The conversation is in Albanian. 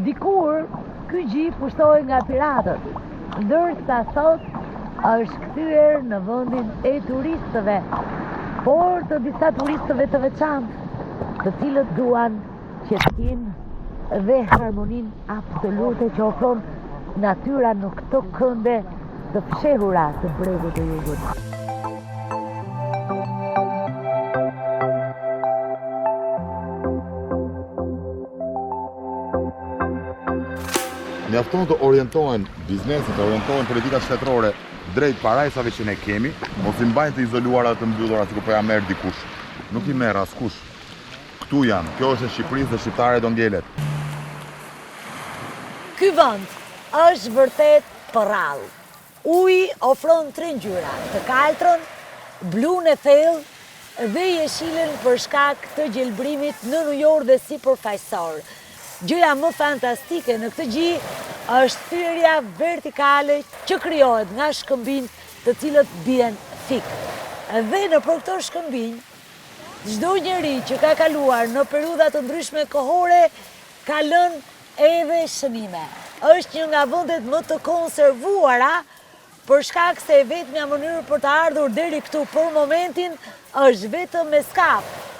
Dikur, ky gjip pushtoi nga piratët, ndërsa sot është kthyer në vendin e turistëve, por të disa turistëve të veçantë, të cilët duan qetësinë dhe harmoninë absolute që ofron natyra në këto kënde të fshehura të bregut të Jugut. Mjafton të orientohen biznesit, të orientohen politikat shtetërore drejt parajsave që ne kemi, mos i mbajnë të izoluara dhe të mbyllura sikur po ja merr dikush. Nuk i merr askush. Ktu janë. Kjo është e Shqipërisë dhe shqiptarët do ndjelet. Ky vend është vërtet përrall. Uji ofron tre ngjyra, të kaltrën, blun e thellë dhe jeshilën për shkak të gjelbrimit në ujor dhe sipërfaqësor. Gjëja më fantastike në këtë gjë është thyrja vertikale që krijohet nga shkëmbinj të cilët bien fik. Dhe në për këto shkëmbinj, çdo njeri që ka kaluar në periudha të ndryshme kohore ka lënë edhe shënime. Është një nga vendet më të konservuara për shkak se vetmja mënyrë për të ardhur deri këtu për momentin është vetëm me skaf.